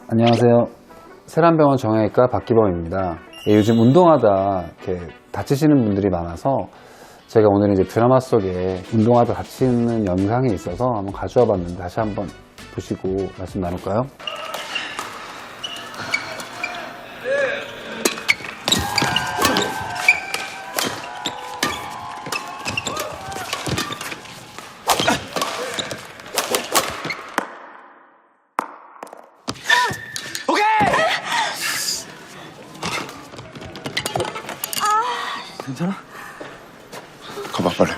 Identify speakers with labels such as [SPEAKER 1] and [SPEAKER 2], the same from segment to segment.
[SPEAKER 1] 안녕하세요. 세란병원 정형외과 박기범입니다. 요즘 운동하다 이렇게 다치시는 분들이 많아서 제가 오늘 이제 드라마 속에 운동하다 다치는 영상이 있어서 한번 가져와 봤는데 다시 한번 보시고 말씀 나눌까요?
[SPEAKER 2] 괜찮아?
[SPEAKER 3] 가봐 빨리.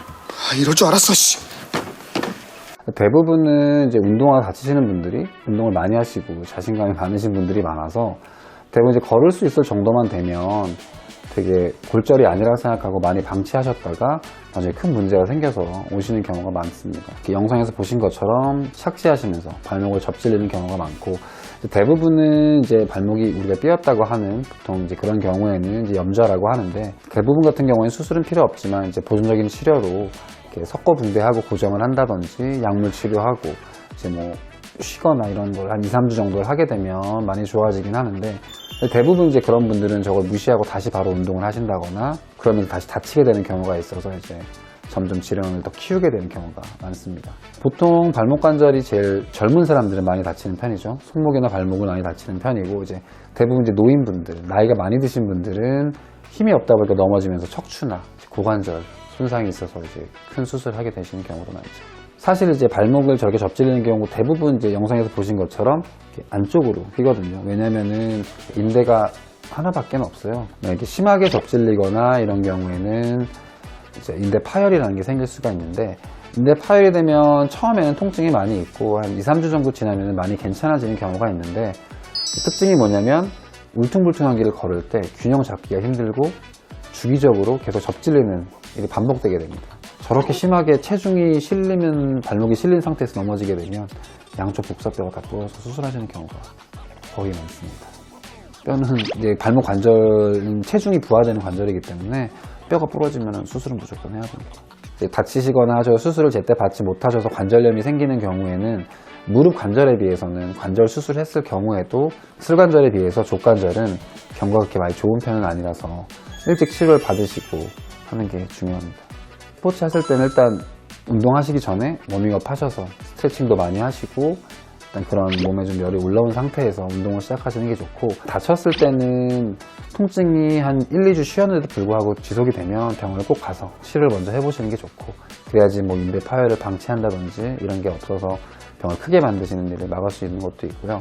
[SPEAKER 3] 이럴 줄 알았어. 씨.
[SPEAKER 1] 대부분은 이제 운동하다 다치시는 분들이 운동을 많이 하시고 자신감이 많으신 분들이 많아서 대부분 이제 걸을 수 있을 정도만 되면 되게 골절이 아니라고 생각하고 많이 방치하셨다가 나중에 큰 문제가 생겨서 오시는 경우가 많습니다. 영상에서 보신 것처럼 착지하시면서 발목을 접질리는 경우가 많고 대부분은 이제 발목이 우리가 삐었다고 하는 보통 이제 그런 경우에는 이제 염좌라고 하는데 대부분 같은 경우에는 수술은 필요 없지만 이제 보존적인 치료로 이렇게 섞어 붕대하고 고정을 한다든지 약물 치료하고 이제 뭐 쉬거나 이런 걸 한 2, 3주 정도를 하게 되면 많이 좋아지긴 하는데 대부분 이제 그런 분들은 저걸 무시하고 다시 바로 운동을 하신다거나 그러면서 다시 다치게 되는 경우가 있어서 이제 점점 질환을 더 키우게 되는 경우가 많습니다. 보통 발목 관절이 제일 젊은 사람들은 많이 다치는 편이죠. 손목이나 발목은 많이 다치는 편이고 이제 대부분 이제 노인분들, 나이가 많이 드신 분들은 힘이 없다 보니까 넘어지면서 척추나 고관절 손상이 있어서 이제 큰 수술을 하게 되시는 경우도 많죠. 사실 이제 발목을 저렇게 접질리는 경우 대부분 이제 영상에서 보신 것처럼 안쪽으로 휘거든요. 왜냐면은 인대가 하나밖에 없어요. 이렇게 심하게 접질리거나 이런 경우에는 이제 인대 파열이라는 게 생길 수가 있는데 인대 파열이 되면 처음에는 통증이 많이 있고 한 2, 3주 정도 지나면 많이 괜찮아지는 경우가 있는데 특징이 뭐냐면 울퉁불퉁한 길을 걸을 때 균형 잡기가 힘들고 주기적으로 계속 접질리는 일이 반복되게 됩니다. 저렇게 심하게 체중이 실리면 발목이 실린 상태에서 넘어지게 되면 양쪽 복사뼈가 다 부러져서 수술하시는 경우가 거의 많습니다. 뼈는 이제 발목 관절은 체중이 부하되는 관절이기 때문에 뼈가 부러지면 수술은 무조건 해야 됩니다. 다치시거나 수술을 제때 받지 못하셔서 관절염이 생기는 경우에는 무릎 관절에 비해서는 관절 수술했을 경우에도 슬관절에 비해서 족관절은 경과가 그렇게 많이 좋은 편은 아니라서 일찍 치료를 받으시고 하는 게 중요합니다. 스포츠 하실 때는 일단 운동하시기 전에 워밍업 하셔서 스트레칭도 많이 하시고 일단 그런 몸에 좀 열이 올라온 상태에서 운동을 시작하시는 게 좋고 다쳤을 때는 통증이 한 1, 2주 쉬었는데도 불구하고 지속이 되면 병원에 꼭 가서 치료를 먼저 해보시는 게 좋고 그래야지 뭐 인대 파열을 방치한다든지 이런 게 없어서 병을 크게 만드시는 일을 막을 수 있는 것도 있고요.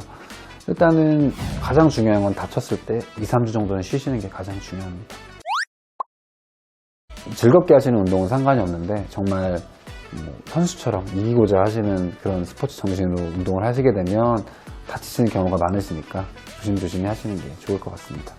[SPEAKER 1] 일단은 가장 중요한 건 다쳤을 때 2, 3주 정도는 쉬시는 게 가장 중요합니다. 즐겁게 하시는 운동은 상관이 없는데 정말 선수처럼 이기고자 하시는 그런 스포츠 정신으로 운동을 하시게 되면 다치시는 경우가 많으시니까 조심조심히 하시는 게 좋을 것 같습니다.